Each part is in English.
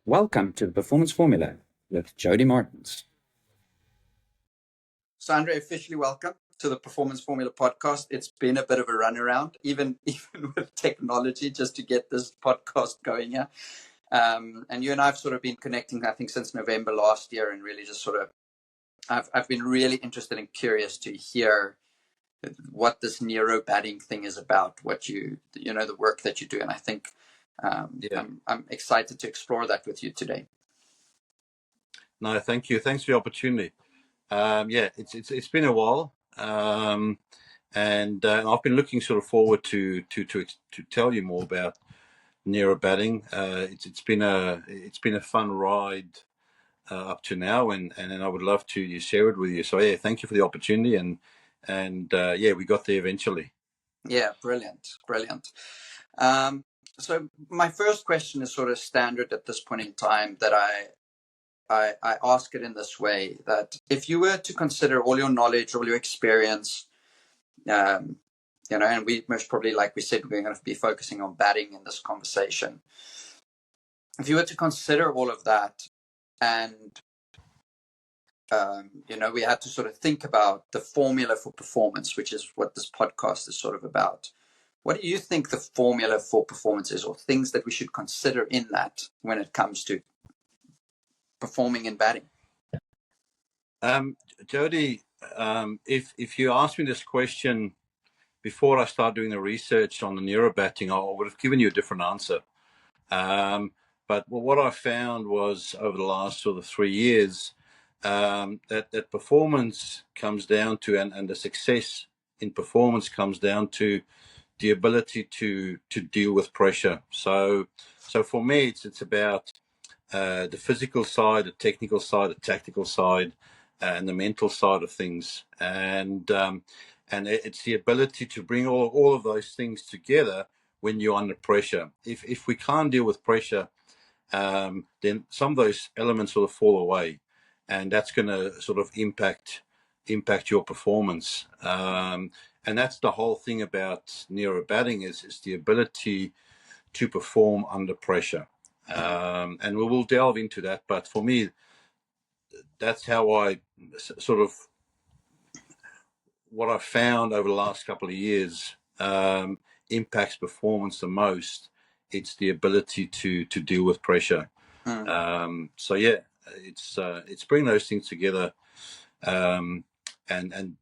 Welcome to the Performance Formula with Jody Martins. So, Andre, officially welcome to the Performance Formula podcast. It's been a bit of a runaround, even with technology, just to get this podcast going here. And you and I have sort of been connecting, I think, since November last year, and really just sort of, I've been really interested and curious to hear what this Neuro-Batting thing is about, what the work that you do. And I think I'm excited to explore that with you today. No, thank you. Thanks for the opportunity. It's been a while, and I've been looking sort of forward to tell you more about Neuro-Batting. It's been a fun ride up to now, and I would love to share it with you. So yeah, thank you for the opportunity, and we got there eventually. Yeah, brilliant. So my first question is sort of standard at this point in time, that I ask it in this way, that if you were to consider all your knowledge, all your experience, and we most probably, like we said, we're going to be focusing on batting in this conversation. If you were to consider all of that, and we had to sort of think about the formula for performance, which is what this podcast is sort of about. What do you think the formula for performance is, or things that we should consider in that when it comes to performing in batting? Jody, if you asked me this question before I started doing the research on the Neuro-Batting, I would have given you a different answer. But what I found was, over the last sort of 3 years, that performance comes down to, and the success in performance comes down to the ability to deal with pressure. So for me, it's about the physical side, the technical side, the tactical side, and the mental side of things, and it's the ability to bring all of those things together when you're under pressure. If we can't deal with pressure, then some of those elements will fall away, and that's going to sort of impact your performance. And that's the whole thing about Neuro-Batting, is the ability to perform under pressure. And we will delve into that, but for me, that's how I sort of, what I've found over the last couple of years impacts performance the most. It's the ability to deal with pressure. So yeah, it's bring those things together and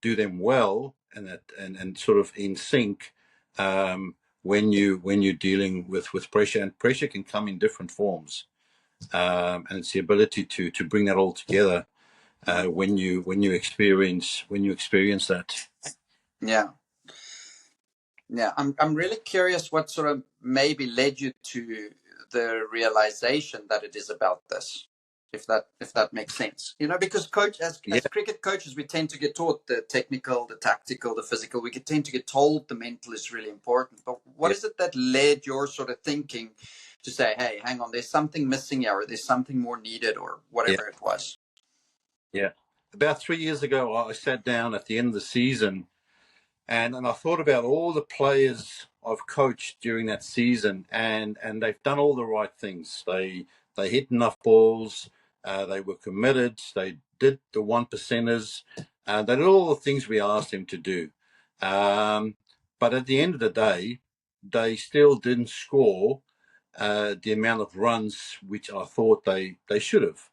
do them well, and sort of in sync when you're dealing with pressure. And pressure can come in different forms, and it's the ability to bring that all together when you experience that. Yeah, I'm really curious what sort of maybe led you to the realization that it is about this, if that makes sense. Because as cricket coaches, we tend to get taught the technical, the tactical, the physical. We tend to get told the mental is really important. But what is it that led your sort of thinking to say, hey, hang on, there's something missing here, or there's something more needed, or whatever it was? Yeah. About 3 years ago, I sat down at the end of the season, and I thought about all the players I've coached during that season, and they've done all the right things. They hit enough balls. They were committed. They did the 1%ers. They did all the things we asked them to do. But at the end of the day, they still didn't score the amount of runs which I thought they should have.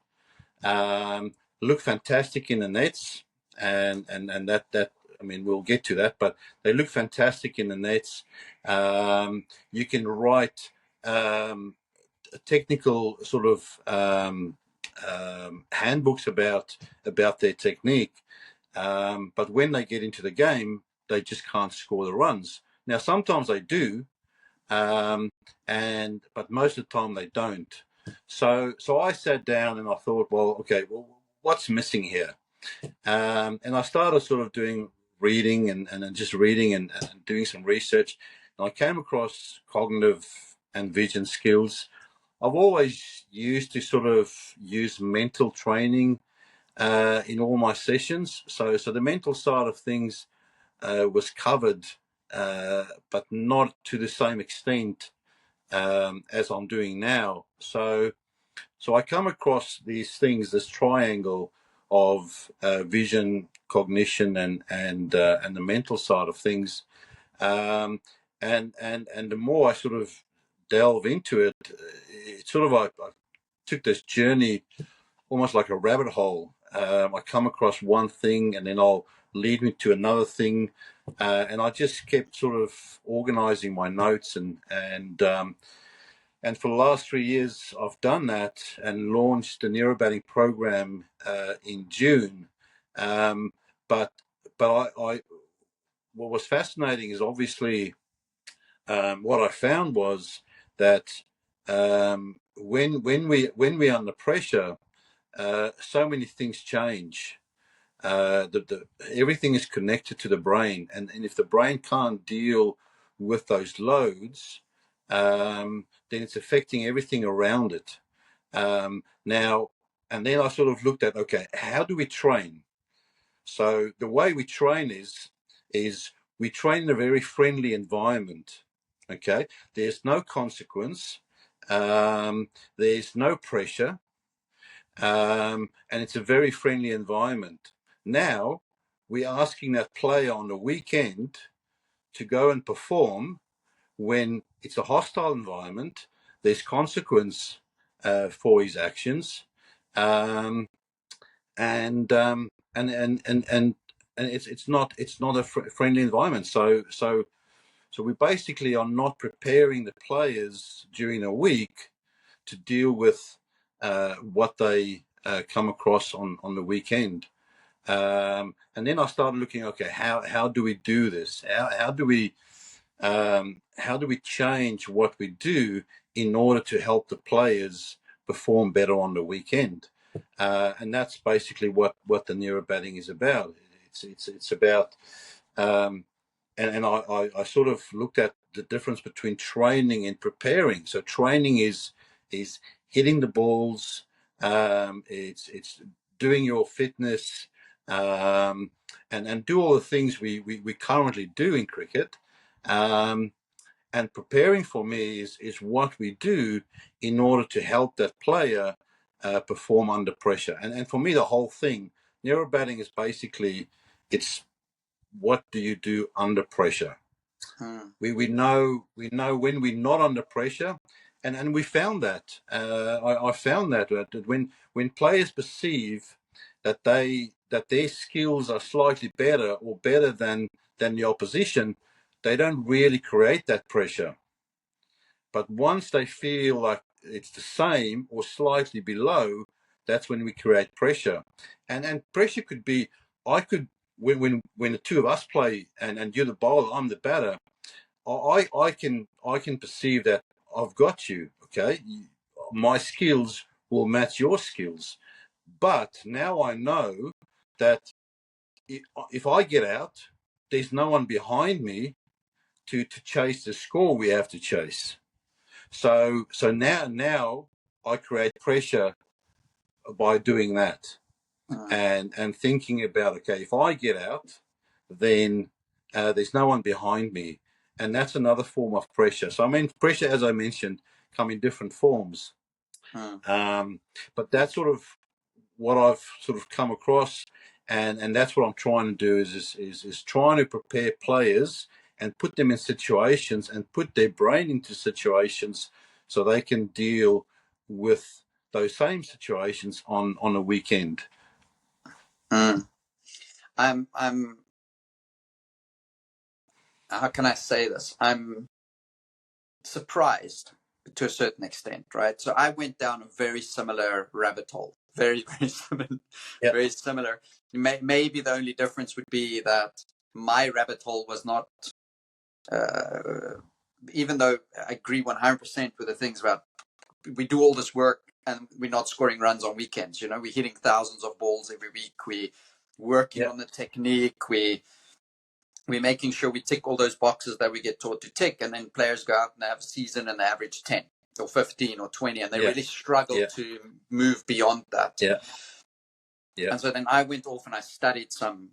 Looked fantastic in the nets, and that I mean, we'll get to that, but they look fantastic in the nets. You can write technical sort of handbooks about their technique, but when they get into the game, they just can't score the runs. Now, sometimes they do, but most of the time they don't. So I sat down and I thought, well, okay, what's missing here? And I started sort of doing reading and just reading and doing some research. And I came across cognitive and vision skills. I've always used to sort of use mental training in all my sessions. So the mental side of things was covered, but not to the same extent as I'm doing now. So I come across these things, this triangle of vision, cognition, and the mental side of things. And the more I sort of delve into it, it's sort of I took this journey almost like a rabbit hole. I come across one thing, and then I'll lead me to another thing, and I just kept sort of organizing my notes and for the last 3 years, I've done that and launched the Neuro-Batting program in June. But I what was fascinating is obviously what I found was that when we're under pressure, so many things change. Everything is connected to the brain, and if the brain can't deal with those loads, then it's affecting everything around it. Now, and then I sort of looked at, okay, how do we train? So the way we train is we train in a very friendly environment. Okay, there's no consequence, there's no pressure, and it's a very friendly environment. Now we're asking that player on the weekend to go and perform when it's a hostile environment. There's consequence for his actions, um, and it's not a friendly environment. So we basically are not preparing the players during a week to deal with what they come across on the weekend. And then I started looking, okay, how do we do this? How do we change what we do in order to help the players perform better on the weekend? And that's basically what the Neuro-Batting is about. It's about and I sort of looked at the difference between training and preparing. So training is hitting the balls, it's doing your fitness, and do all the things we currently do in cricket. And preparing for me is what we do in order to help that player perform under pressure. And for me, the whole thing, Neuro-Batting is basically, it's what do you do under pressure? We know when we're not under pressure, and we found that I found that when players perceive that their skills are slightly better or better than the opposition, they don't really create that pressure. But once they feel like it's the same or slightly below, that's when we create pressure. And pressure could be, I could, when the two of us play and you're the bowler, I'm the batter, I can perceive that I've got you, okay? My skills will match your skills. But now I know that if I get out, there's no one behind me to chase the score we have to chase. So now I create pressure by doing that, and thinking about, okay, if I get out, then there's no one behind me, and that's another form of pressure. So I mean, pressure, as I mentioned, come in different forms, but that's sort of what I've sort of come across, and that's what I'm trying to do is trying to prepare players and put them in situations and put their brain into situations so they can deal with those same situations on a weekend. I'm how can I say this? I'm surprised to a certain extent, right? So I went down a very similar rabbit hole, very similar, very similar. Maybe the only difference would be that my rabbit hole was not, even though I agree 100% with the things about we do all this work and we're not scoring runs on weekends. We're hitting thousands of balls every week. We're working on the technique. We're making sure we tick all those boxes that we get taught to tick, and then players go out and they have a season and they average 10 or 15 or 20, and they really struggle to move beyond that. And so then I went off and I studied some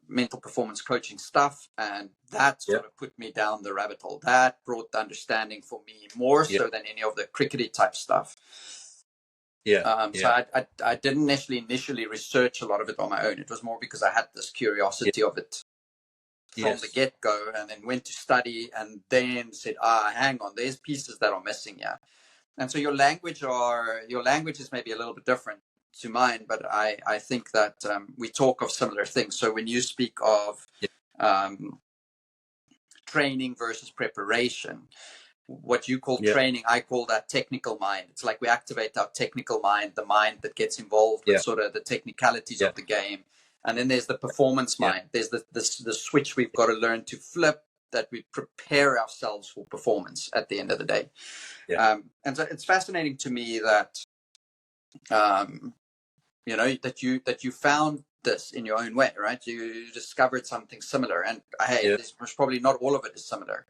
mental performance coaching stuff, and that sort of put me down the rabbit hole. That brought the understanding for me more so than any of the crickety type stuff. So I didn't initially research a lot of it on my own. It was more because I had this curiosity of it from the get-go, and then went to study, and then said, hang on, there's pieces that are missing here. And so your language is maybe a little bit different to mine, but I think that we talk of similar things. So when you speak of training versus preparation, what you call training, I call that technical mind. It's like we activate our technical mind, the mind that gets involved with sort of the technicalities of the game. And then there's the performance mind. There's the switch we've got to learn to flip, that we prepare ourselves for performance at the end of the day. And so it's fascinating to me that, that you found this in your own way, right? You discovered something similar, and this was probably not all of it is similar.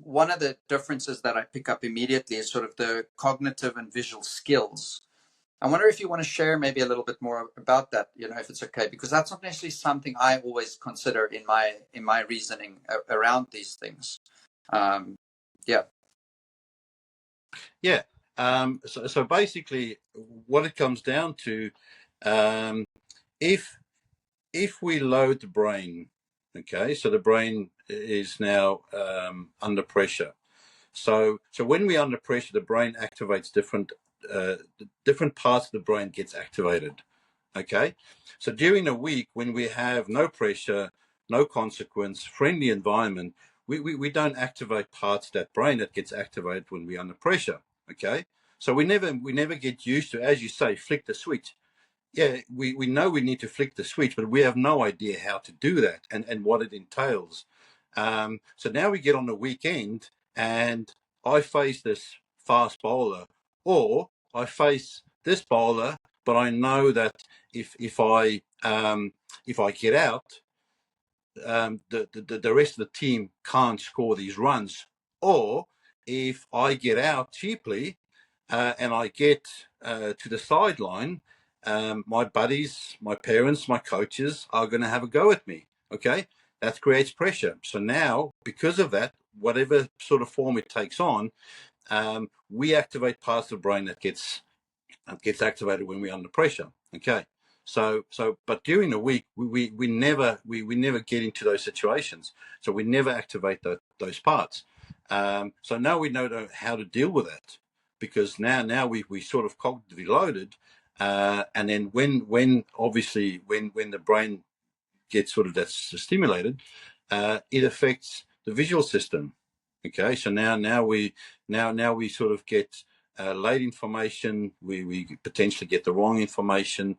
One of the differences that I pick up immediately is sort of the cognitive and visual skills. I wonder if you want to share maybe a little bit more about that, if it's okay, because that's not necessarily something I always consider in my reasoning around these things. So basically, what it comes down to, if we load the brain, okay, so the brain is now under pressure. So when we're under pressure, the brain activates different parts of the brain gets activated. Okay, so during a week when we have no pressure, no consequence, friendly environment, we don't activate parts of that brain that gets activated when we're under pressure. Okay, so we never get used to, as you say, flick the switch. Yeah, we know we need to flick the switch, but we have no idea how to do that and what it entails. So now we get on the weekend and I face this fast bowler, or I face this bowler, but I know that if I get out, the rest of the team can't score these runs. Or if I get out cheaply and I get to the sideline, my buddies, my parents, my coaches are going to have a go at me. Okay, that creates pressure. So now, because of that, whatever sort of form it takes on, we activate parts of the brain that gets activated when we're under pressure. Okay. So, but during the week, we never get into those situations. So we never activate those parts. So now we know how to deal with that, because now we sort of cognitively loaded, and then when the brain gets sort of that's stimulated, it affects the visual system. Okay, so now we sort of get late information. We potentially get the wrong information.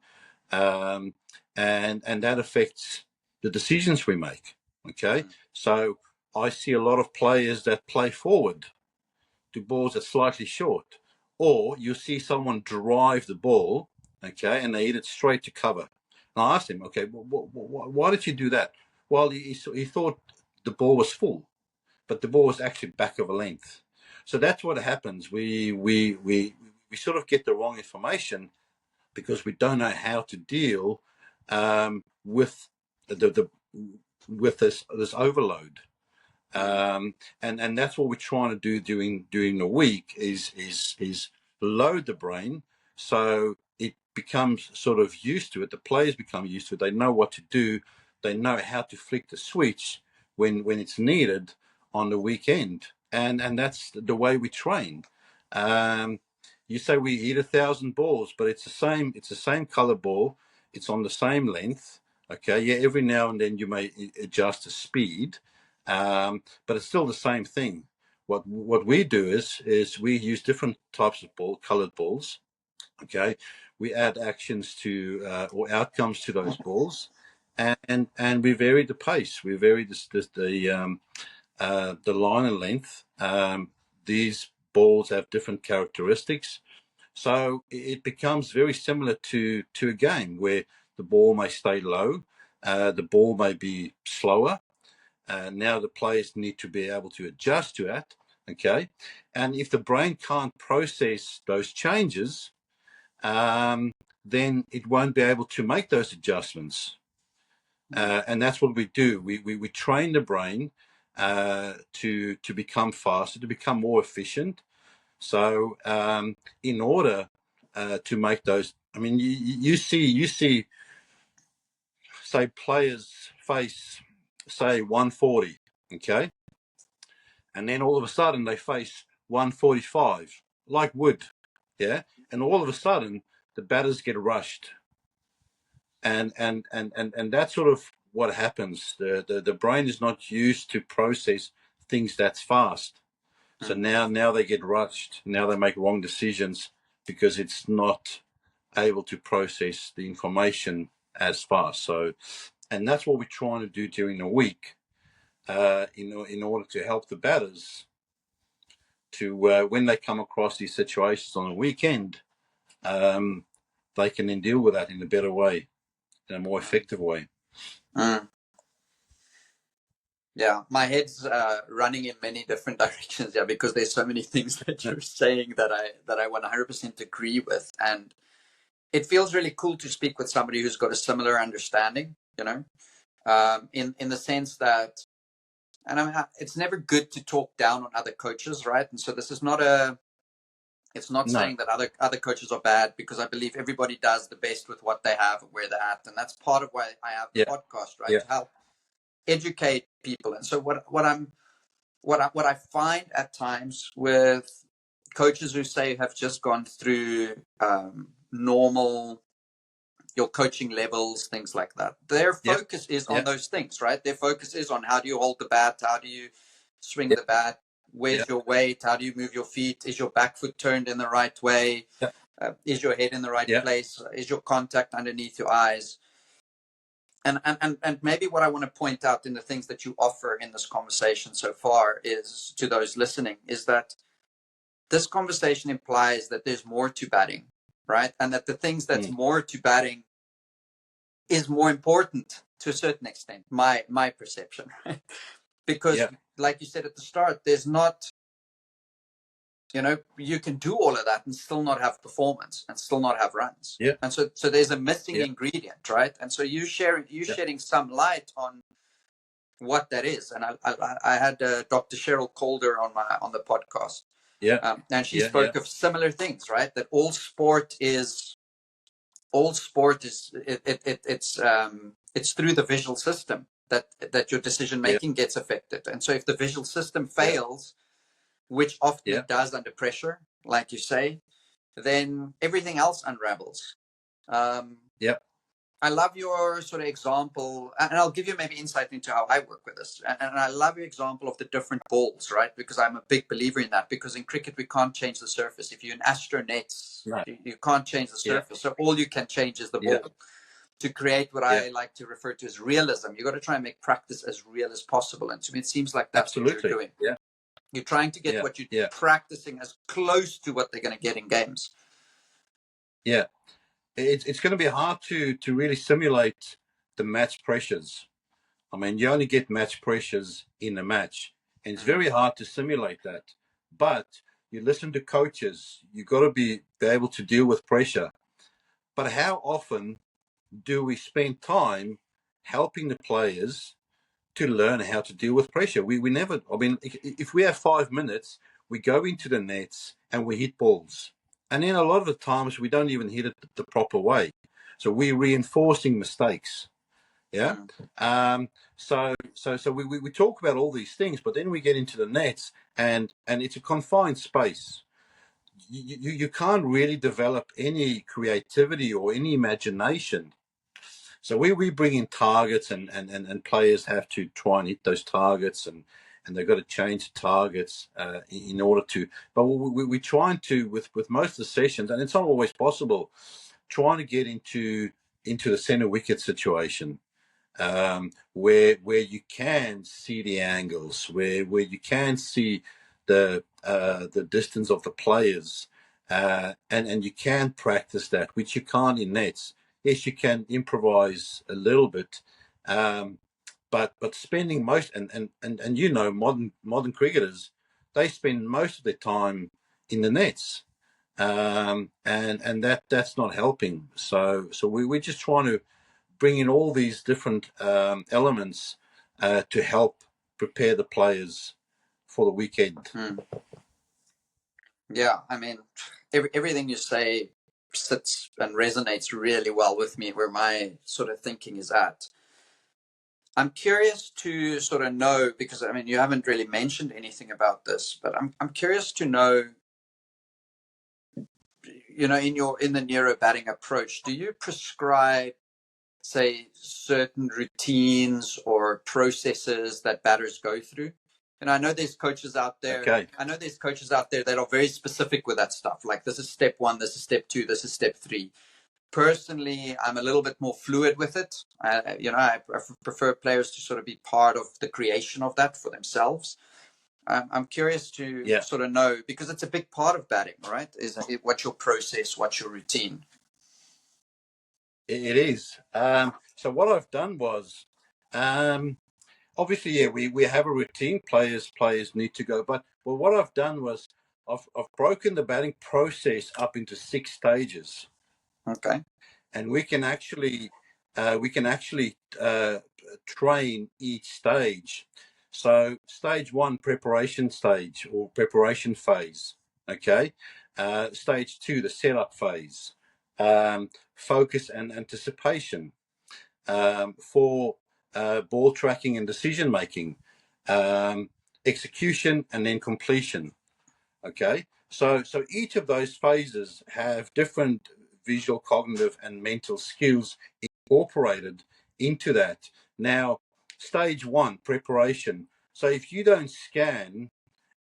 And that affects the decisions we make. Okay, so I see a lot of players that play forward to balls that are slightly short, or you see someone drive the ball, okay, and they hit it straight to cover. And I asked him, okay, why did you do that? Well, he thought the ball was full, but the ball was actually back of a length. So that's what happens. We sort of get the wrong information because we don't know how to deal with with this overload, and that's what we're trying to do during the week is load the brain so it becomes sort of used to it. The players become used to it. They know what to do. They know how to flick the switch when it's needed on the weekend, and that's the way we train. You say we hit 1,000 balls, but it's the same color ball. It's on the same length. Okay. Yeah. Every now and then you may adjust the speed, but it's still the same thing. What we do is we use different types of colored balls. Okay. We add actions to, or outcomes to those balls, and we vary the pace. We vary the line and length. These balls have different characteristics. So it becomes very similar to a game where the ball may stay low, the ball may be slower. Now the players need to be able to adjust to that. Okay, and if the brain can't process those changes, then it won't be able to make those adjustments. And that's what we do. We train the brain to become faster, to become more efficient. So in order to make those, I mean, you see, say players face, say 140, okay, and then all of a sudden they face 145, like wood, yeah, and all of a sudden the batters get rushed, and that's sort of what happens. The brain is not used to process things that's fast. So now they get rushed. Now they make wrong decisions because it's not able to process the information as fast. So, and that's what we're trying to do during the week, in order to help the batters to when they come across these situations on the weekend, they can then deal with that in a better way, in a more effective way. Yeah, my head's running in many different directions. Yeah, because there's so many things that you're saying that I 100% agree with, and it feels really cool to speak with somebody who's got a similar understanding. In the sense that, and I mean, it's never good to talk down on other coaches, right? And so this is not it's not saying that other coaches are bad, because I believe everybody does the best with what they have and where they're at, and that's part of why I have the podcast, right? To help educate people. And so what I find at times with coaches who say have just gone through normal your coaching levels, things like that, their focus is on those things, right? Their focus is on how do you hold the bat, how do you swing the bat, where's your weight, how do you move your feet, is your back foot turned in the right way, is your head in the right place, is your contact underneath your eyes. And maybe what I want to point out in the things that you offer in this conversation so far is, to those listening, is that this conversation implies that there's more to batting, right? And that the things that's more to batting is more important to a certain extent, my perception, right? Because like you said at the start, there's not, you can do all of that and still not have performance and still not have runs. And so there's a missing ingredient, right? And so shedding some light on what that is. And I had Dr. Cheryl Calder on the podcast. And she spoke of similar things, right? That all sport is it's through the visual system that your decision making gets affected. And so if the visual system fails, which often it does under pressure, like you say, then everything else unravels. I love your sort of example, and I'll give you maybe insight into how I work with this. And I love your example of the different balls, right? Because I'm a big believer in that, because in cricket, we can't change the surface. If you're in Astro nets, you can't change the surface. So all you can change is the ball. To create what I like to refer to as realism, you got to try and make practice as real as possible. And to me, it seems like that's what you're doing. You're trying to get what you're practicing as close to what they're going to get in games. It's going to be hard to really simulate the match pressures. I mean, you only get match pressures in a match, and it's very hard to simulate that. But you listen to coaches, you got to be able to deal with pressure. But how often do we spend time helping the players to learn how to deal with pressure? We never, I mean, if we have 5 minutes, we go into the nets and we hit balls. And then a lot of the times we don't even hit it the proper way. So we're reinforcing mistakes. So we talk about all these things, but then we get into the nets and it's a confined space. You can't really develop any creativity or any imagination. So we bring in targets and players have to try and hit those targets and they've got to change the targets in order to. But we're trying to with most of the sessions, and it's not always possible, trying to get into the center wicket situation, where you can see the angles, where you can see the distance of the players, and you can practice that, which you can't in nets. Yes, you can improvise a little bit, but spending most and modern cricketers, they spend most of their time in the nets, and that's not helping. So we're just trying to bring in all these different elements to help prepare the players for the weekend. Yeah, I mean, everything you say sits and resonates really well with me where my sort of thinking is at. I'm curious to sort of know, because I mean, you haven't really mentioned anything about this, but I'm curious to know, you know, in the neuro-batting approach, do you prescribe, say, certain routines or processes that batters go through? And I know there's coaches out there. Okay. I know there's coaches out there that are very specific with that stuff. Like, this is step 1, this is step 2, this is step 3. Personally, I'm a little bit more fluid with it. I prefer players to sort of be part of the creation of that for themselves. I'm curious to sort of know, because it's a big part of batting, right? Is what's your process, what's your routine? It is. So what I've done was, obviously, we have a routine. Players need to go. But what I've done was I've broken the batting process up into 6 stages. Okay. And we can actually train each stage. So stage 1, preparation stage or preparation phase. Okay. Stage 2, the setup phase. Focus and anticipation. For ball tracking and decision making. Execution and then completion. Okay. So each of those phases have different visual, cognitive, and mental skills incorporated into that. Now, stage 1, preparation. So if you don't scan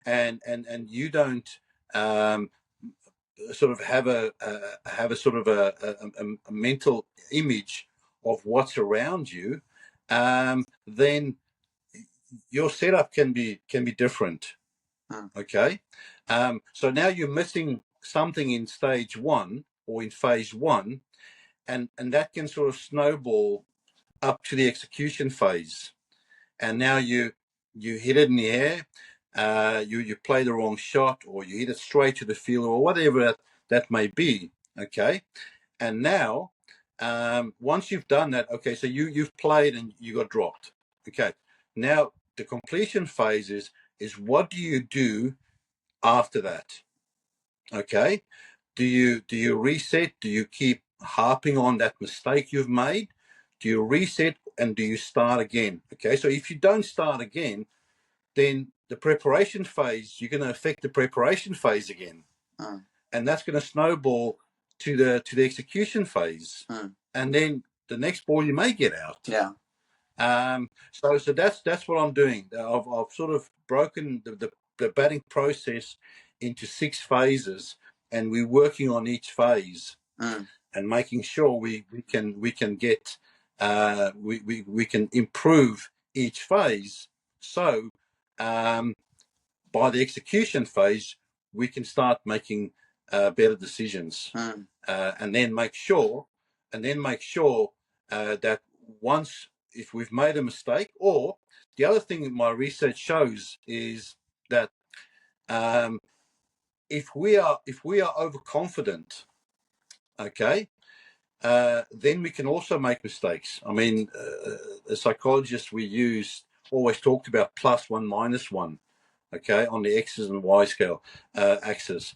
and you don't sort of have a sort of a mental image of what's around you, then your setup can be different. Okay. So now you're missing something in stage 1 or in phase 1, and that can sort of snowball up to the execution phase. And now you hit it in the air, you play the wrong shot, or you hit it straight to the field, or whatever that may be. Okay. And now, once you've done that, okay, so you've played and you got dropped. Okay. Now the completion phase is what do you do after that? Okay. Do you reset? Do you keep harping on that mistake you've made? Do you reset and do you start again? Okay. So if you don't start again, then the preparation phase, you're going to affect the preparation phase again. And that's going to snowball to the execution phase. And then the next ball you may get out. Yeah. So that's what I'm doing. I've sort of broken the batting process into 6 phases, and we're working on each phase and making sure we can get we can improve each phase. So by the execution phase, we can start making better decisions, and then make sure that once, if we've made a mistake, or the other thing that my research shows is that if we are overconfident, okay, then we can also make mistakes. I mean, the psychologists we use always talked about +1, -1. Okay, on the X's and Y scale axis.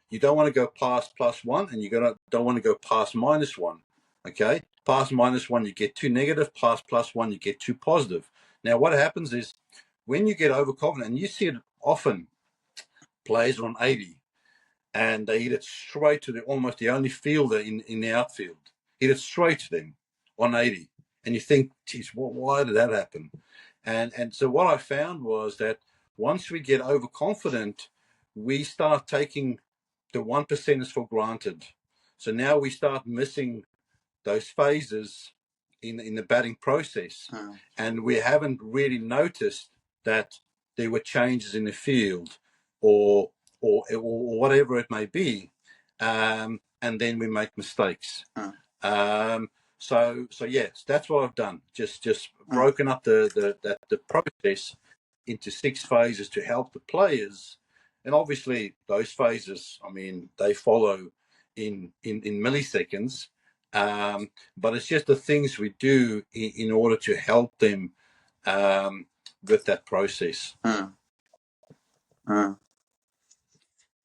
You don't want to go past +1, and you don't want to go past -1. Okay, past -1 you get too negative, past +1 you get too positive. Now what happens is when you get overconfident, and you see it often, players are on 80 and they hit it straight to almost the only fielder in the outfield. Hit it straight to them on 80. And you think, geez, why did that happen? And so what I found was that once we get overconfident, we start taking the 1%ers for granted. So now we start missing those phases in the batting process. And we haven't really noticed that there were changes in the field or whatever it may be. And then we make mistakes. So yes, that's what I've done. Just broken up the process into 6 phases to help the players, and obviously those phases, I mean, they follow in milliseconds, But it's just the things we do in order to help them with that process.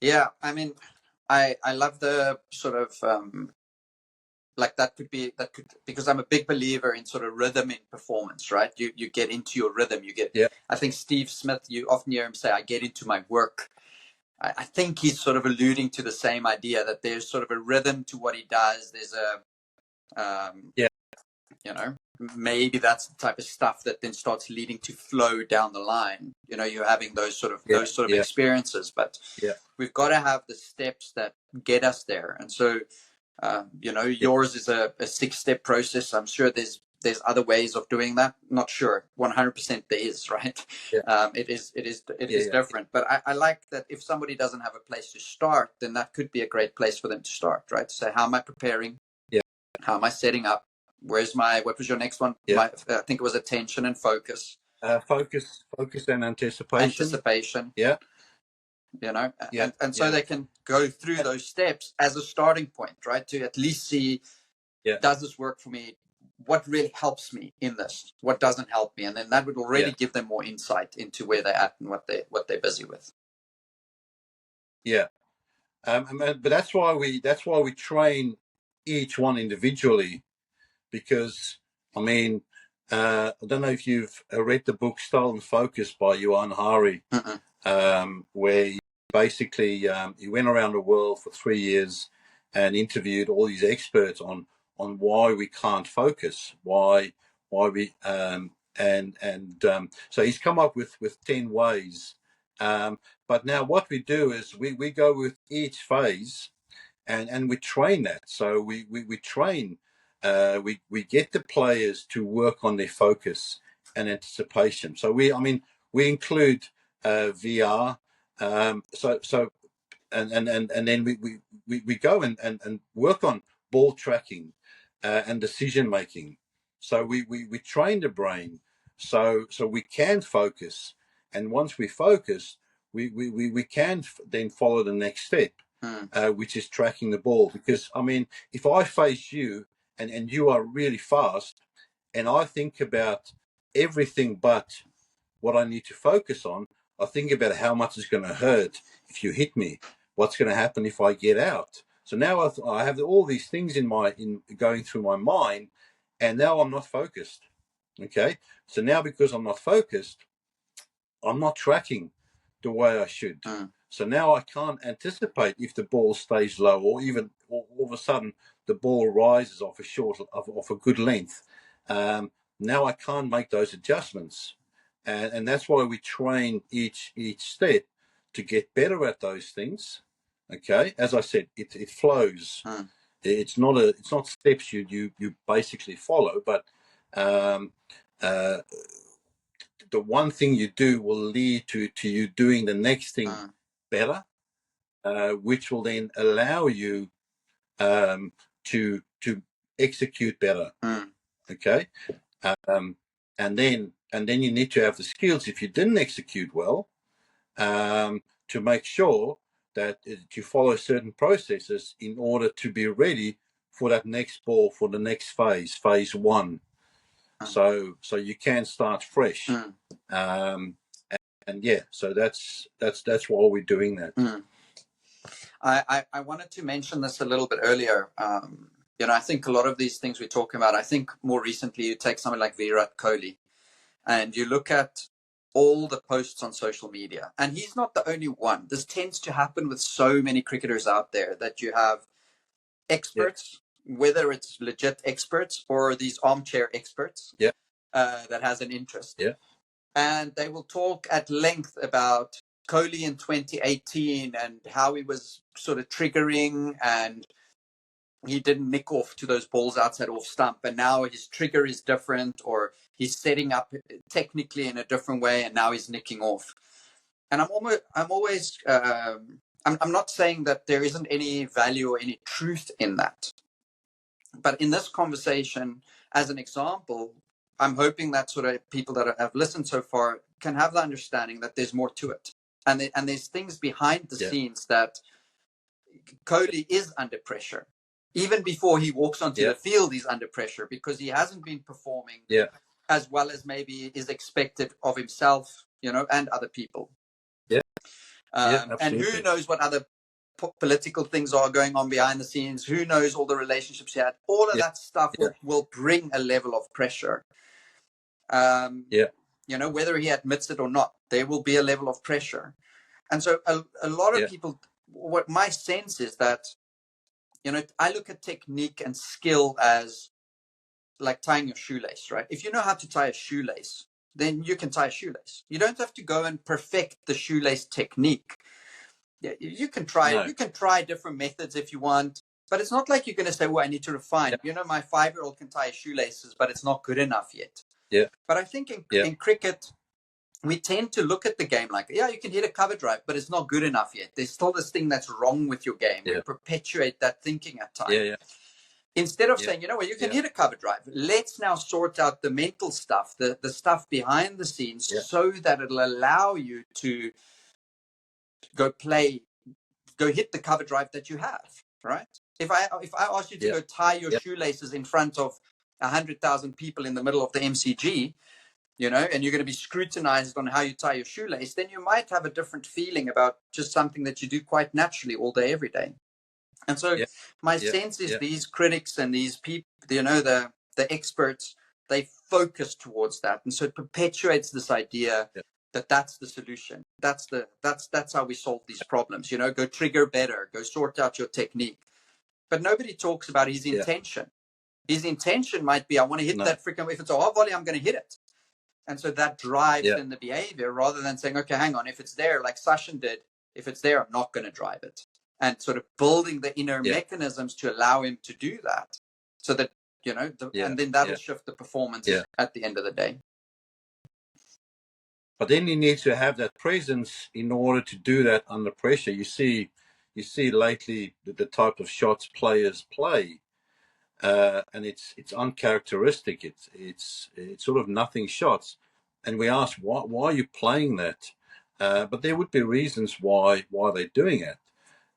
Yeah, I mean, I love the sort of like that could because I'm a big believer in sort of rhythm in performance, right? You get into your rhythm. You get. Yeah. I think Steve Smith. You often hear him say, "I get into my work." I think he's sort of alluding to the same idea that there's sort of a rhythm to what he does. There's a Yeah. you know, maybe that's the type of stuff that then starts leading to flow down the line. You know, you're having those sort of experiences, but we've got to have the steps that get us there. And so, you know, yours is a 6-step process. I'm sure there's other ways of doing that. Not sure 100% there is, right? It is different, but I like that if somebody doesn't have a place to start, then that could be a great place for them to start, right? So how am I preparing? How am I setting up? What was your next one? I think it was attention and focus. Focus and anticipation. Yeah. You know, and so they can go through those steps as a starting point, right? To at least see, does this work for me? What really helps me in this? What doesn't help me? And then that would already give them more insight into where they're at and what they're busy with. Yeah. But that's why we train each one individually, because I mean, I don't know if you've read the book Style and Focus by Johan Hari, where he basically he went around the world for 3 years and interviewed all these experts on why we can't focus, why we so he's come up with 10 ways. But now what we do is we go with each phase and we train that. So we train, we get the players to work on their focus and anticipation. So we include VR. And then we go and work on ball tracking and decision making. So we train the brain so we can focus, and once we focus, we can then follow the next step, which is tracking the ball. Because I mean, if I face you and you are really fast, and I think about everything but what I need to focus on, I think about how much it's going to hurt if you hit me. What's going to happen if I get out? So now I have all these things in going through my mind, and now I'm not focused. Okay, so now because I'm not focused, I'm not tracking the way I should. So now I can't anticipate if the ball stays low, or even all of a sudden the ball rises off a good length. Now I can't make those adjustments, and that's why we train each step to get better at those things. Okay, as I said, it flows. It's not steps you basically follow, but the one thing you do will lead to you doing the next thing better, which will then allow you to execute better. Okay, and then you need to have the skills, if you didn't execute well, to make sure that you follow certain processes in order to be ready for that next ball, for the next phase 1. So you can start fresh. And so that's why we're doing that. I wanted to mention this a little bit earlier. You know, I think a lot of these things we're talking about, I think more recently you take something like Virat Kohli and you look at all the posts on social media, and he's not the only one. This tends to happen with so many cricketers out there, that you have experts, whether it's legit experts or these armchair experts that has an interest. And they will talk at length about Kohli in 2018 and how he was sort of triggering, and he didn't nick off to those balls outside off stump, and now his trigger is different, or he's setting up technically in a different way, and now he's nicking off. And I'm not saying that there isn't any value or any truth in that, but in this conversation, as an example, I'm hoping that sort of people that have listened so far can have the understanding that there's more to it, and there's things behind the scenes that Kohli is under pressure. Even before he walks onto Yeah. the field, he's under pressure because he hasn't been performing Yeah. as well as maybe is expected of himself, you know, and other people. Yeah. Yeah. And who Absolutely. knows what other political things are going on behind the scenes? Who knows all the relationships he had? All of Yeah. that stuff Yeah. will bring a level of pressure. Yeah. You know, whether he admits it or not, there will be a level of pressure. And so a lot of Yeah. people, what my sense is that, you know, I look at technique and skill as like tying your shoelace, right? If you know how to tie a shoelace, then you can tie a shoelace. You don't have to go and perfect the shoelace technique. Yeah, you can try No. it. You can try different methods if you want, but it's not like you're going to say, "Oh, I need to refine." Yeah. You know, my 5-year-old can tie his shoelaces, but it's not good enough yet. Yeah. But I think in cricket, we tend to look at the game like, yeah, you can hit a cover drive, but it's not good enough yet. There's still this thing that's wrong with your game. Yeah. We perpetuate that thinking at times. Yeah. Yeah. Instead of Yeah. saying, you know what, you can Yeah. hit a cover drive. Let's now sort out the mental stuff, the stuff behind the scenes, Yeah. so that it'll allow you to go hit the cover drive that you have, right? If I ask you to Yeah. go tie your Yeah. shoelaces in front of 100,000 people in the middle of the MCG, you know, and you're going to be scrutinized on how you tie your shoelace, then you might have a different feeling about just something that you do quite naturally all day, every day. And so Yeah. my Yeah. sense is Yeah. these critics and these people, you know, the experts, they focus towards that. And so it perpetuates this idea Yeah. that that's the solution. That's how we solve these problems. You know, go trigger better, go sort out your technique. But nobody talks about his Yeah. intention. His intention might be, I want to hit No. that freaking, if it's a hard volley, I'm going to hit it. And so that drives Yeah. then the behavior, rather than saying, okay, hang on, if it's there, like Sachin did, if it's there, I'm not going to drive it. And sort of building the inner Yeah. mechanisms to allow him to do that, so that, you know, Yeah. and then that'll Yeah. shift the performance Yeah. at the end of the day. But then you need to have that presence in order to do that under pressure. You see lately the type of shots players play, and it's uncharacteristic. It's sort of nothing shots, and we ask why are you playing that? But there would be reasons why they're doing it,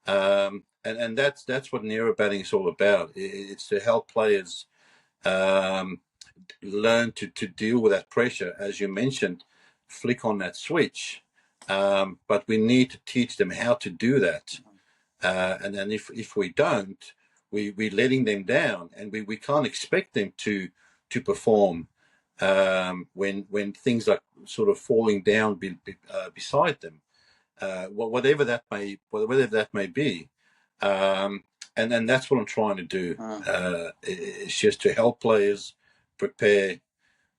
and that's what Neuro-Batting is all about. It's to help players learn to deal with that pressure, as you mentioned, flick on that switch. But we need to teach them how to do that. And then if we don't, we're letting them down, and we can't expect them to perform when things are sort of falling down beside them, whatever that may be. And that's what I'm trying to do. It's just to help players prepare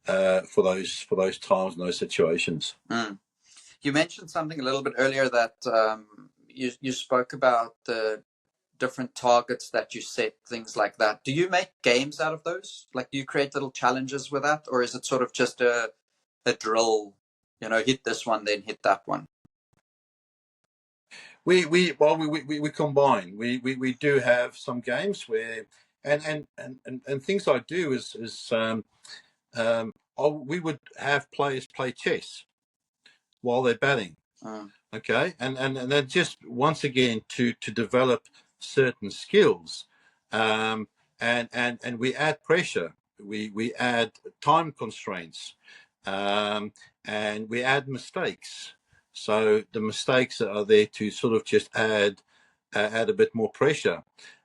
for those times and those situations. You mentioned something a little bit earlier that you spoke about the different targets that you set, things like that. Do you make games out of those? Like, do you create little challenges with that, or is it sort of just a drill? You know, hit this one, then hit that one. We combine. We do have some games where and things I do is we would have players play chess while they're batting. Okay, and then just once again to develop certain skills, and we add pressure, we add time constraints, and we add mistakes. So the mistakes are there to sort of just add a bit more pressure,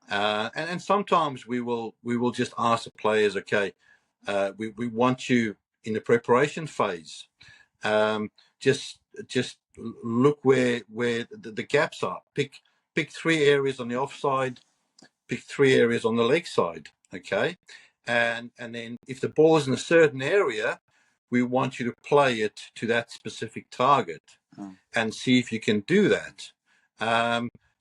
and sometimes we will just ask the players, okay, we want you in the preparation phase. Just look where the gaps are. Pick 3 areas on the offside, pick 3 areas on the leg side. Okay, and then if the ball is in a certain area, we want you to play it to that specific target and see if you can do that.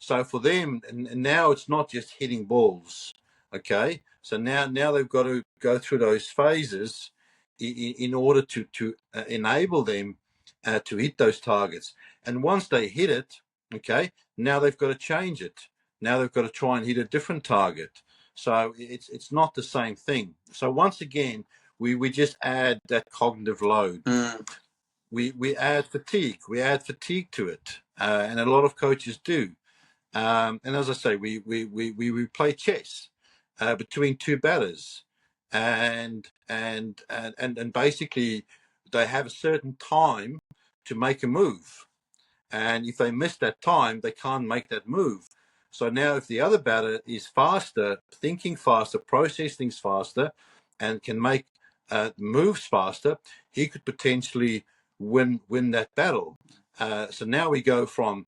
So for them, and now it's not just hitting balls. Okay, so now they've got to go through those phases in order to enable them to hit those targets. And once they hit it, okay, now they've got to change it. Now they've got to try and hit a different target. So it's not the same thing. So once again, we just add that cognitive load. We add fatigue. We add fatigue to it, and a lot of coaches do. And as I say, we play chess. between two batters, and basically they have a certain time to make a move, and if they miss that time, they can't make that move. So now, if the other batter is faster, thinking faster, process things faster, and can make moves faster, he could potentially win that battle. So now we go from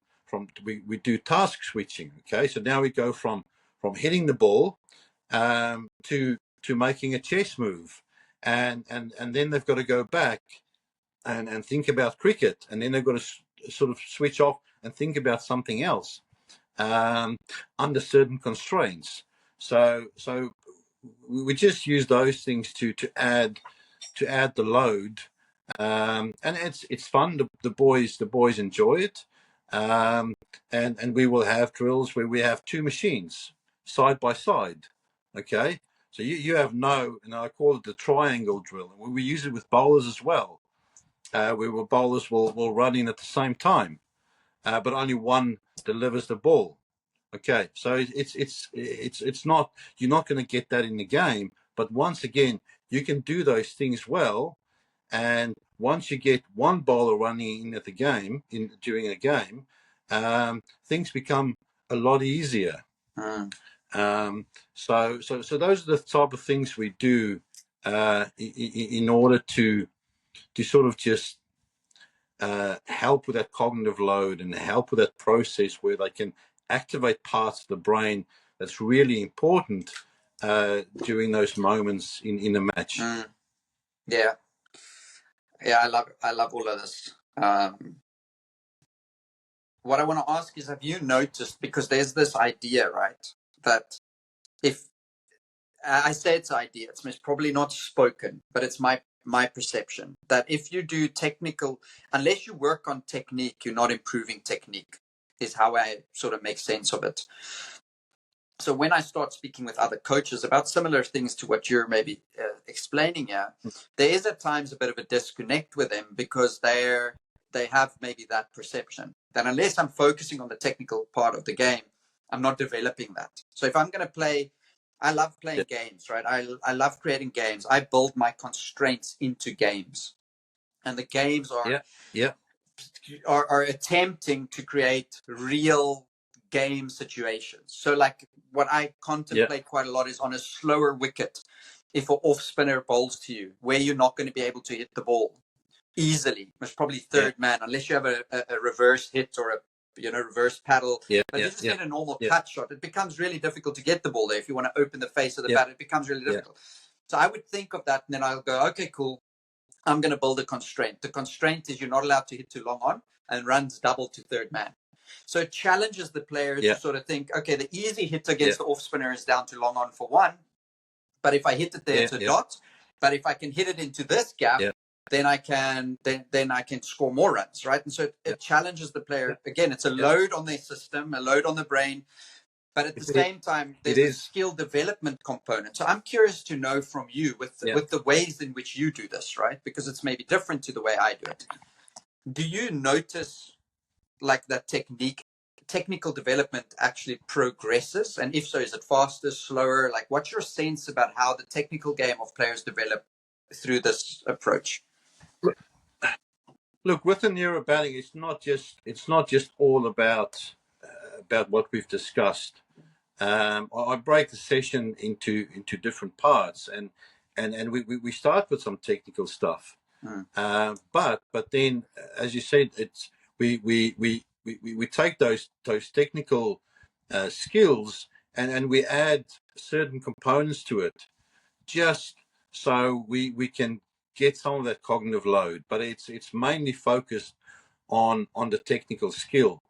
we do task switching. Okay, so now we go from hitting the ball to making a chess move, and then they've got to go back and think about cricket, and then they've got to sort of switch off and think about something else under certain constraints. So we just use those things to add the load, and it's fun. The boys enjoy it, and we will have drills where we have two machines side by side. Okay, so you have and I call it the triangle drill. We use it with bowlers as well, where bowlers will run in at the same time, but only one delivers the ball. Okay, so it's not, you're not going to get that in the game, but once again, you can do those things well, and once you get one bowler running in at the game during a game, things become a lot easier. So those are the type of things we do in order to sort of just help with that cognitive load and help with that process where they can activate parts of the brain that's really important during those moments in the match. Yeah, I love all of this. What I want to ask is, have you noticed, because there's this idea, right, that if I say it's idea, it's probably not spoken, but it's my perception that if you do technical, unless you work on technique, you're not improving technique, is how I sort of make sense of it. So when I start speaking with other coaches about similar things to what you're maybe explaining here, there is at times a bit of a disconnect with them, because they have maybe that perception that unless I'm focusing on the technical part of the game, I'm not developing that. So if I'm going to play, I love playing games, right? I love creating games. I build my constraints into games, and the games are attempting to create real game situations. So like what I contemplate quite a lot is on a slower wicket, if an off spinner bowls to you, where you're not going to be able to hit the ball easily, most probably third man, unless you have a reverse hit or a reverse paddle. But if you just get a normal cut shot, it becomes really difficult to get the ball there. If you want to open the face of the bat, it becomes really difficult. So I would think of that, and then I'll go, okay, cool. I'm going to build a constraint. The constraint is you're not allowed to hit too long on, and runs double to third man. So it challenges the player to sort of think, okay, the easy hit against the off spinner is down to long on for one, but if I hit it there, it's a dot. But if I can hit it into this gap, then I can score more runs, right? And so it challenges the player. Again, it's a load on their system, a load on the brain, but at the same time, there's a skill development component. So I'm curious to know from you with the ways in which you do this, right? Because it's maybe different to the way I do it. Do you notice like that technical development actually progresses? And if so, is it faster, slower? Like, what's your sense about how the technical game of players develop through this approach? Look, with the Neuro-Batting, it's not just all about what we've discussed. I break the session into different parts, and we start with some technical stuff. But then, as you said, it's we take those technical skills and we add certain components to it, just so we can get some of that cognitive load. But it's mainly focused on the technical skill.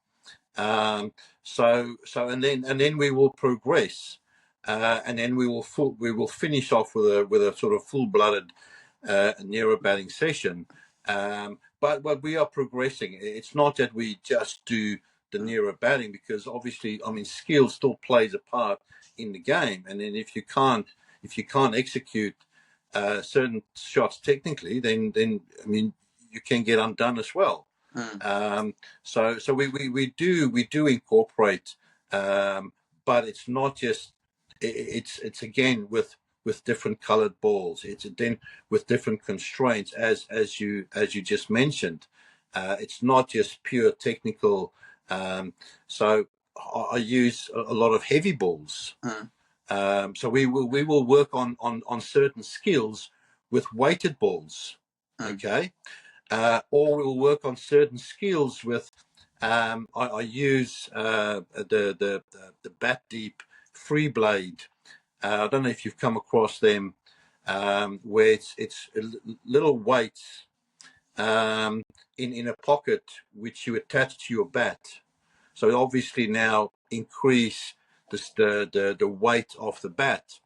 So and then we will progress, and then we will finish off with a sort of full-blooded Neuro-Batting session. But we are progressing. It's not that we just do the Neuro-Batting, because obviously, I mean, skill still plays a part in the game. And then if you can't execute certain shots technically, then I mean, you can get undone as well. So we do incorporate, but it's not just it's again with different colored balls. It's then with different constraints, as you just mentioned. It's not just pure technical. So I use a lot of heavy balls. So we will work on certain skills with weighted balls. Okay. Or we'll work on certain skills with. I use the Bat Deep Free Blade. I don't know if you've come across them, where it's little weights in a pocket which you attach to your bat. So obviously now increase the weight of the bat.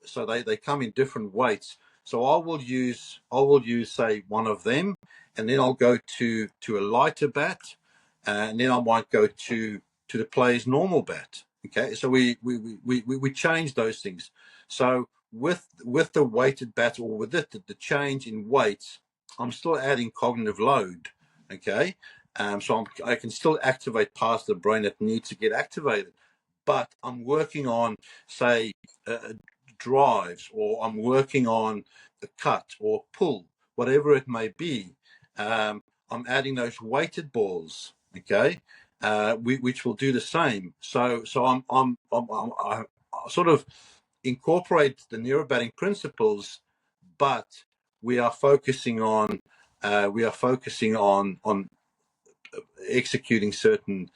So they come in different weights. So I will use say one of them, and then I'll go to a lighter bat, and then I might go to the player's normal bat. Okay, so we change those things. So with the weighted bat, or with the change in weights, I'm still adding cognitive load. Okay, so I can still activate parts of the brain that need to get activated, but I'm working on, say, drives, or I'm working on the cut or pull, whatever it may be. I'm adding those weighted balls, okay, which will do the same. So I sort of incorporate the Neuro-Batting principles, but we are focusing on executing certain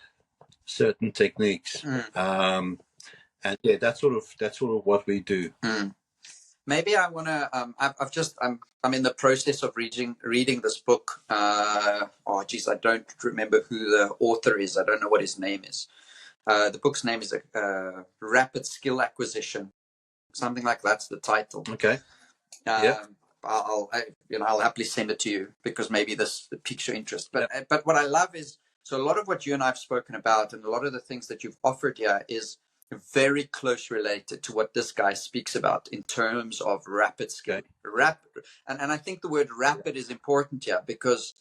techniques. And yeah, that's sort of what we do. Maybe I want to. I'm in the process of reading this book. Oh, geez, I don't remember who the author is. I don't know what his name is. The book's name is Rapid Skill Acquisition, something like that's the title. Okay. Yeah. I'll happily send it to you, because maybe this piques your interest. But what I love is, so a lot of what you and I have spoken about, and a lot of the things that you've offered here, is very close related to what this guy speaks about in terms of rapid skill. Okay. And I think the word rapid is important here, because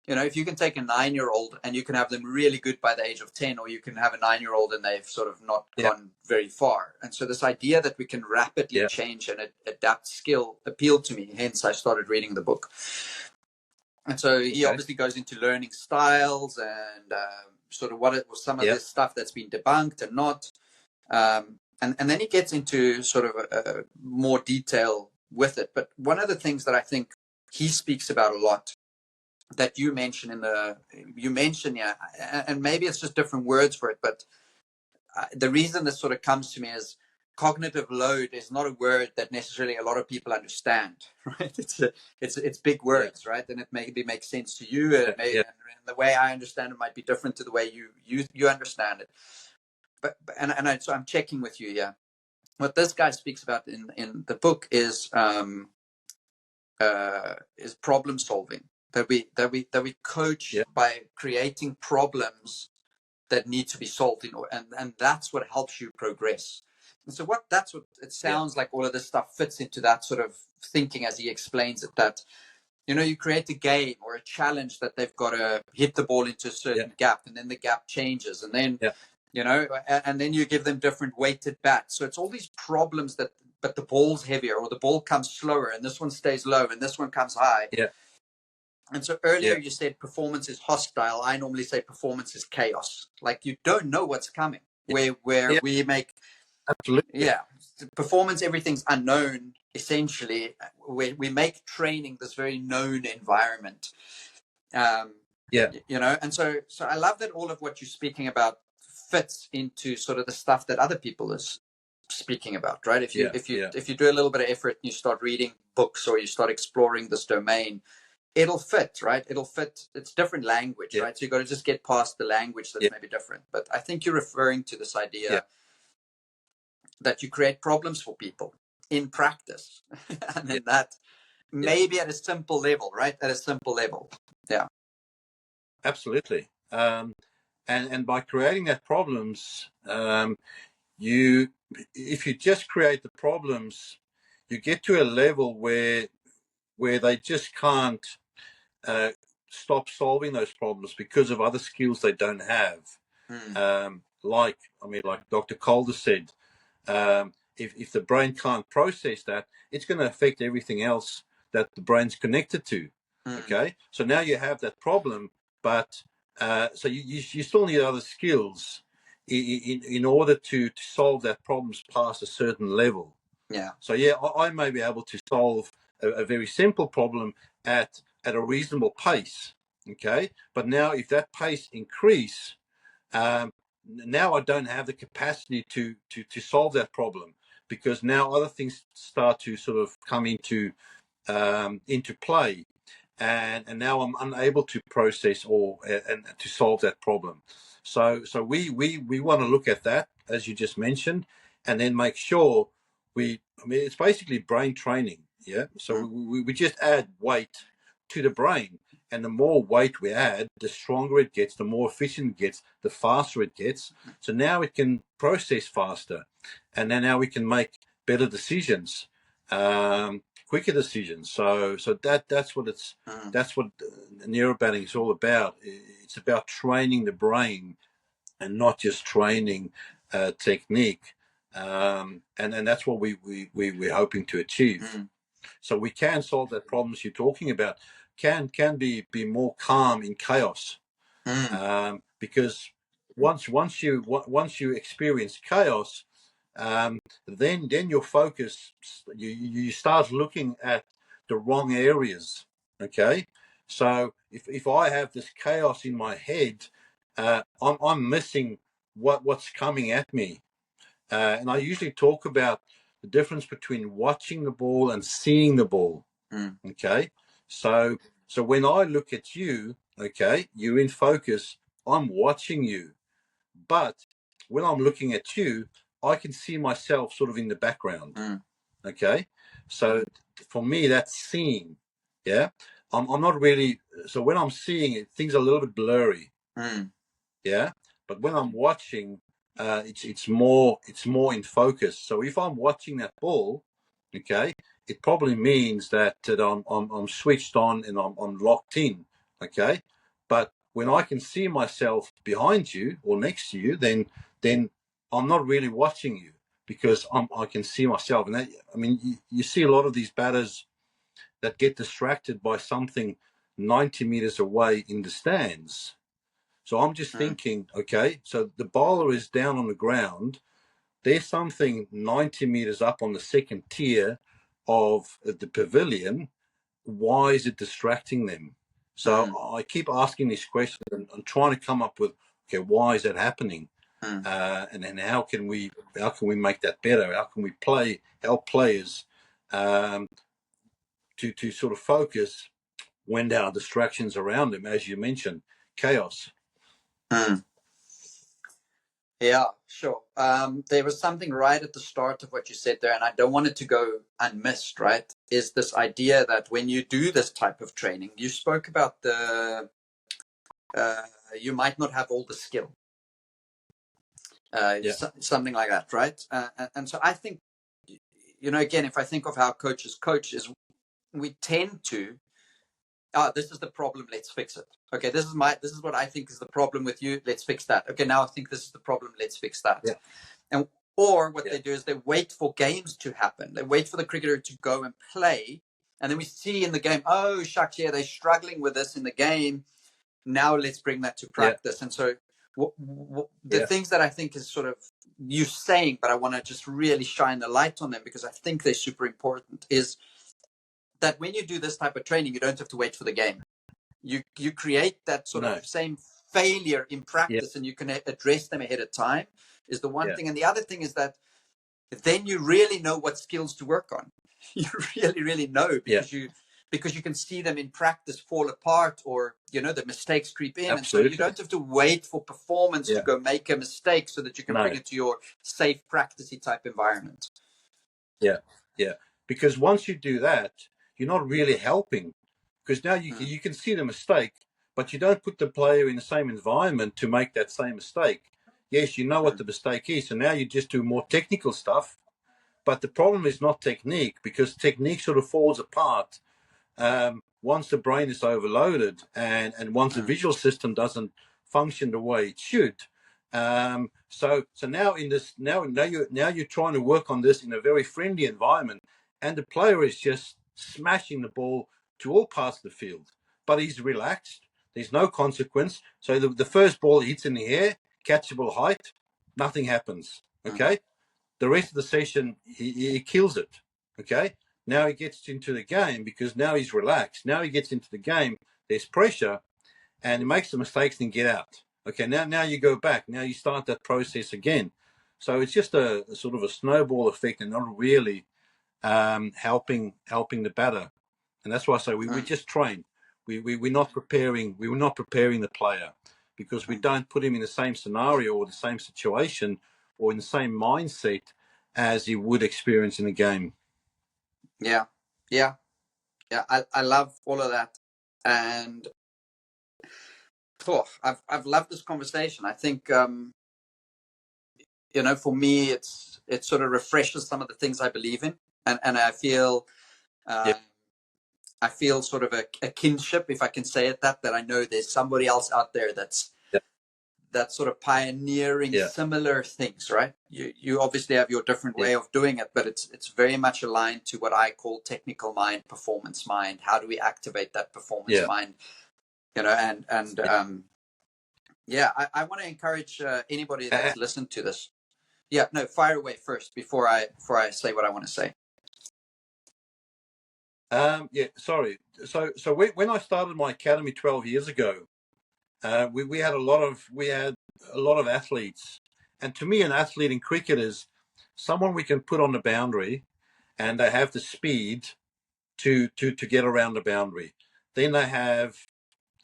if you can take a 9-year-old and you can have them really good by the age of 10, or you can have a 9-year-old and they've sort of not gone very far. And so this idea that we can rapidly change and adapt skill appealed to me. Hence, I started reading the book. And so he obviously goes into learning styles and sort of what it was, some of this stuff that's been debunked and not. And then he gets into sort of more detail with it. But one of the things that I think he speaks about a lot, that you mention and maybe it's just different words for it, but the reason this sort of comes to me is cognitive load is not a word that necessarily a lot of people understand, right? It's big words, right? And it maybe makes sense to you, and the way I understand it might be different to the way you understand it. So I'm checking with you here. What this guy speaks about in the book is problem solving. That we coach by creating problems that need to be solved, and that's what helps you progress. And so that's what it sounds like. All of this stuff fits into that sort of thinking as he explains it. That you create a game or a challenge that they've got to hit the ball into a certain gap, and then the gap changes, and then and then you give them different weighted bats. So it's all these problems but the ball's heavier, or the ball comes slower, and this one stays low, and this one comes high. And so earlier you said performance is hostile. I normally say performance is chaos. Like you don't know what's coming. Where we make performance, everything's unknown. Essentially, we make training this very known environment. And so I love that all of what you're speaking about fits into sort of the stuff that other people is speaking about, right? If you do a little bit of effort and you start reading books, or you start exploring this domain, it'll fit, right? It'll fit. It's different language, right? So you got to just get past the language that's maybe different. But I think you're referring to this idea that you create problems for people in practice, and then that maybe at a simple level, right? At a simple level, absolutely. And by creating that problems, if you just create the problems, you get to a level where they just can't stop solving those problems because of other skills they don't have. Like Dr. Calder said, If the brain can't process that, it's going to affect everything else that the brain's connected to. Okay, so now you have that problem, but so you still need other skills in order to solve that problems past a certain level. Yeah. So yeah, I may be able to solve a very simple problem at a reasonable pace. Okay, but now if that pace increase, now I don't have the capacity to solve that problem, because now other things start to sort of come into play, and now I'm unable to process and to solve that problem. So we want to look at that, as you just mentioned, and then make sure I mean, it's basically brain training. Yeah. So we just add weight to the brain, and the more weight we add, the stronger it gets, the more efficient it gets, the faster it gets. So now it can process faster, and then now we can make better decisions, quicker decisions. So that's what Neuro-Batting is all about. It's about training the brain and not just training technique, and that's what we're hoping to achieve. So we can solve that problems you're talking about. Can be more calm in chaos, because once you experience chaos, then your focus, you start looking at the wrong areas. Okay, so if I have this chaos in my head, I'm missing what's coming at me, and I usually talk about the difference between watching the ball and seeing the ball. Okay, so when I look at you, okay, you're in focus, I'm watching you, but when I'm looking at you, I can see myself sort of in the background. Okay, so for me, that's seeing. Yeah, I'm not really. So when I'm seeing it, things are a little bit blurry. Yeah, but when I'm watching, it's more in focus. So if I'm watching that ball, okay, it probably means that I'm switched on and I'm locked in. Okay, but when I can see myself behind you or next to you, then I'm not really watching you, because I can see myself. And that, I mean, you see a lot of these batters that get distracted by something 90 meters away in the stands. So I'm just thinking, okay, so the bowler is down on the ground. There's something 90 meters up on the second tier of the pavilion. Why is it distracting them? So I keep asking these questions and trying to come up with, okay, why is that happening? And then how can we make that better? How can we help players to sort of focus when there are distractions around them, as you mentioned, chaos. Yeah, sure. There was something right at the start of what you said there, and I don't want it to go unmissed, right? Is this idea that when you do this type of training, you spoke about you might not have all the skill. Something like that, right? And so I think, again, if I think of how coaches coach, is we tend to, this is the problem, let's fix it. Okay, this is what I think is the problem with you, let's fix that. Okay, now I think this is the problem, let's fix that. Or what they do is they wait for games to happen. They wait for the cricketer to go and play, and then we see in the game, oh shucks, yeah, they're struggling with this in the game. Now let's bring that to practice. And so the things that I think is sort of you saying, but I want to just really shine the light on them because I think they're super important, is that when you do this type of training, you don't have to wait for the game. You create that sort of same failure in practice, and you can address them ahead of time, is the one thing. And the other thing is that then you really know what skills to work on. You really, really know, because you can see them in practice fall apart, or the mistakes creep in. Absolutely. And so you don't have to wait for performance to go make a mistake so that you can bring it to your safe practicey type environment. Because once you do that, you're not really helping, because now you can see the mistake, but you don't put the player in the same environment to make that same mistake. Yes, you know what the mistake is, so now you just do more technical stuff. But the problem is not technique, because technique sort of falls apart once the brain is overloaded, and once the visual system doesn't function the way it should. So now in this now you're trying to work on this in a very friendly environment, and the player is just smashing the ball to all parts of the field, but he's relaxed. There's no consequence. So the first ball hits in the air, catchable height, nothing happens. Okay, the rest of the session he kills it. Okay, now he gets into the game because now he's relaxed. Now he gets into the game. There's pressure, and he makes the mistakes and get out. Okay, now you go back. Now you start that process again. So it's just a sort of a snowball effect, and not really helping the batter. And that's why I say we just train. We're not preparing. We were not preparing the player because we don't put him in the same scenario or the same situation or in the same mindset as he would experience in a game. Yeah. I love all of that, and I've loved this conversation. I think for me, it sort of refreshes some of the things I believe in, and I feel I feel sort of a kinship, if I can say it, that I know there's somebody else out there that's sort of pioneering similar things, right? You obviously have your different way of doing it, but it's very much aligned to what I call technical mind, performance mind. How do we activate that performance mind? I want to encourage anybody that's listened to this. Yeah, no, fire away first before I say what I want to say. Sorry. So when I started my academy 12 years ago, we had a lot of athletes, and to me, an athlete in cricket is someone we can put on the boundary, and they have the speed to get around the boundary. Then they have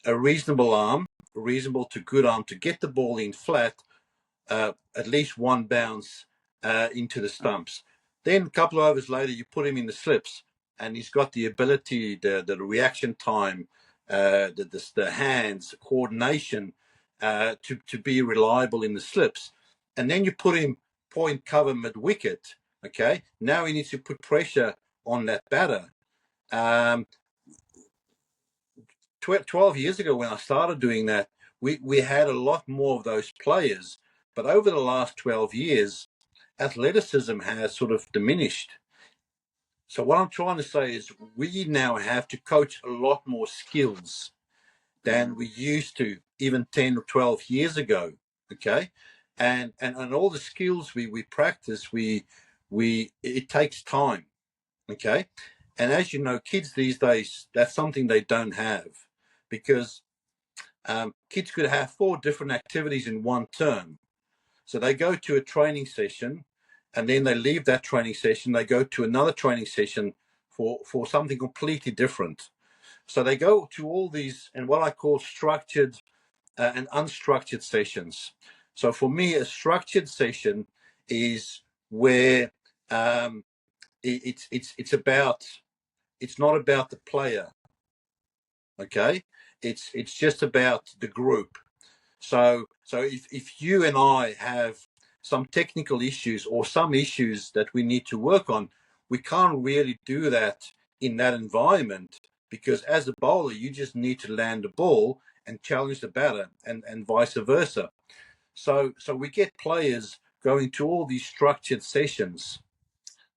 a reasonable arm, reasonable to good arm to get the ball in flat, at least one bounce into the stumps. Then a couple of overs later, you put him in the slips, and he's got the ability, the reaction time, the hands, coordination to be reliable in the slips. And then you put him point cover mid wicket. Okay, now he needs to put pressure on that batter. 12 years ago, when I started doing that, we had a lot more of those players. But over the last 12 years, athleticism has sort of diminished. So what I'm trying to say is we now have to coach a lot more skills than we used to even 10 or 12 years ago. Okay. And all the skills we practice, it takes time. Okay. And as you know, kids these days, that's something they don't have, because kids could have 4 different activities in one term. So they go to a training session, and then they leave that training session. They go to another training session for something completely different. So they go to all these, and what I call structured and unstructured sessions. So for me, a structured session is where it's not about the player. Okay, it's just about the group. So if you and I have some technical issues or some issues that we need to work on, we can't really do that in that environment, because as a bowler, you just need to land the ball and challenge the batter, and vice versa. So we get players going to all these structured sessions.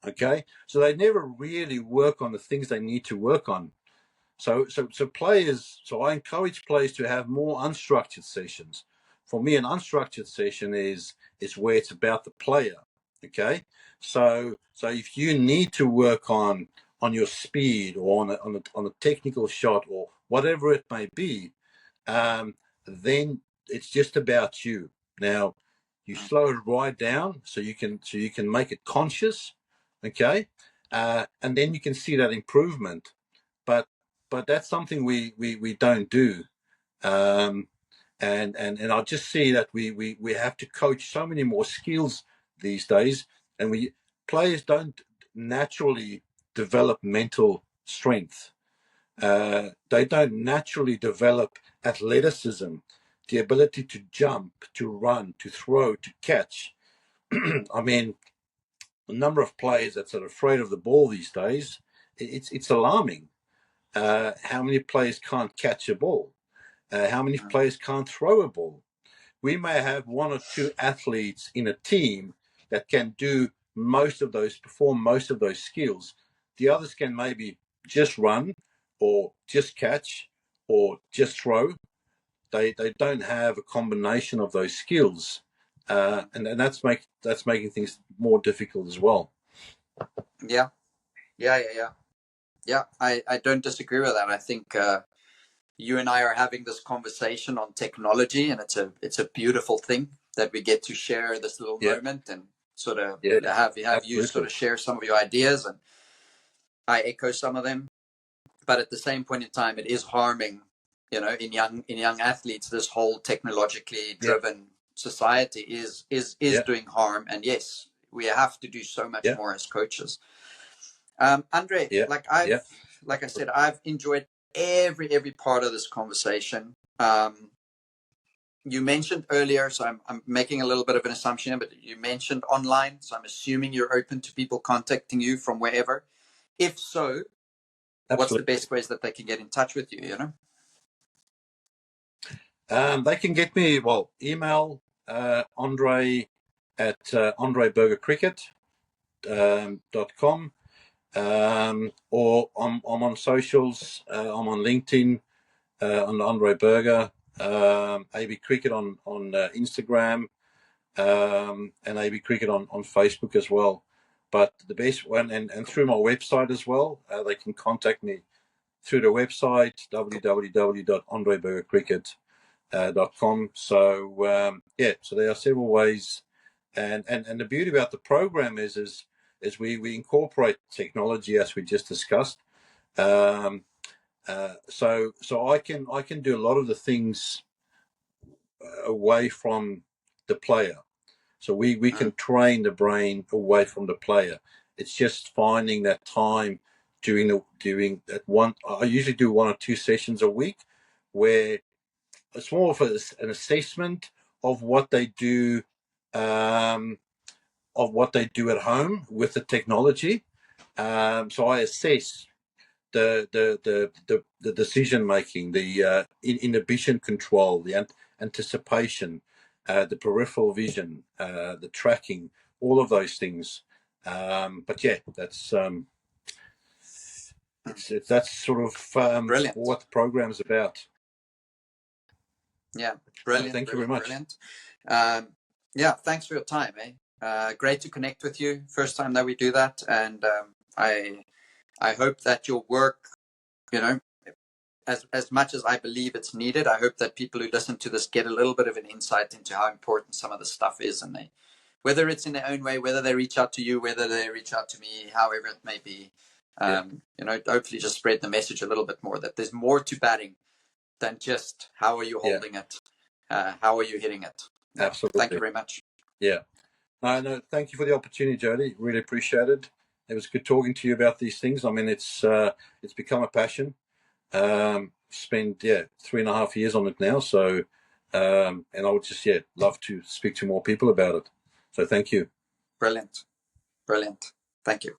Okay, so they never really work on the things they need to work on. So I encourage players to have more unstructured sessions. For me, an unstructured session is where it's about the player. Okay, so if you need to work on your speed or on a technical shot or whatever it may be, then it's just about you. Now, you slow it right down so you can make it conscious. Okay, and then you can see that improvement. But that's something we don't do, and I just see that we have to coach so many more skills these days, and players don't naturally develop mental strength. They don't naturally develop athleticism, the ability to jump, to run, to throw, to catch. I mean, the number of players that are afraid of the ball these days, it's alarming. How many players can't catch a ball? How many players can't throw a ball? we may have one or two athletes in a team that can do perform most of those skills. The others can maybe just run or just catch or just throw. They don't have a combination of those skills, and that's making things more difficult as well. Yeah. I don't disagree with that. I think you and I are having this conversation on technology, and it's a beautiful thing that we get to share this little moment and sort of have you sort of share some of your ideas, and I echo some of them. But at the same point in time, it is harming, in young athletes. This whole technologically driven society is doing harm, and yes, we have to do so much more as coaches. Andre, like I said, I've enjoyed every part of this conversation. You mentioned earlier, so I'm making a little bit of an assumption, but you mentioned online, so I'm assuming you're open to people contacting you from wherever. If so, what's the best ways that they can get in touch with you? They can get me, email Andre at andrebergercricket.com, or I'm on socials. I'm on LinkedIn on Andre Berger, AB Cricket on Instagram, and AB Cricket on Facebook as well. But the best one, and through my website as well, they can contact me through the website www.andrebergercricket.com. So so there are several ways, and the beauty about the program is we incorporate technology as we just discussed. So I can do a lot of the things away from the player. So we can train the brain away from the player. It's just finding that time during that one. I usually do 1 or 2 sessions a week, where it's more of an assessment of what they do, at home with the technology. So I assess the decision making, the inhibition control, the anticipation, the peripheral vision, the tracking, all of those things. But that's that's sort of what the program is about. Yeah, brilliant. So thank you very much. Brilliant. Thanks for your time, great to connect with you. First time that we do that, and I hope that your work, as much as I believe it's needed, I hope that people who listen to this get a little bit of an insight into how important some of the stuff is, and whether it's in their own way, whether they reach out to you, whether they reach out to me, however it may be, hopefully just spread the message a little bit more, that there's more to batting than just how are you holding it, how are you hitting it. Absolutely. Thank you very much. Yeah. No, thank you for the opportunity, Jody. Really appreciate it. It was good talking to you about these things. I mean, it's become a passion. Spent 3.5 years on it now. So, and I would just love to speak to more people about it. So thank you. Brilliant. Thank you.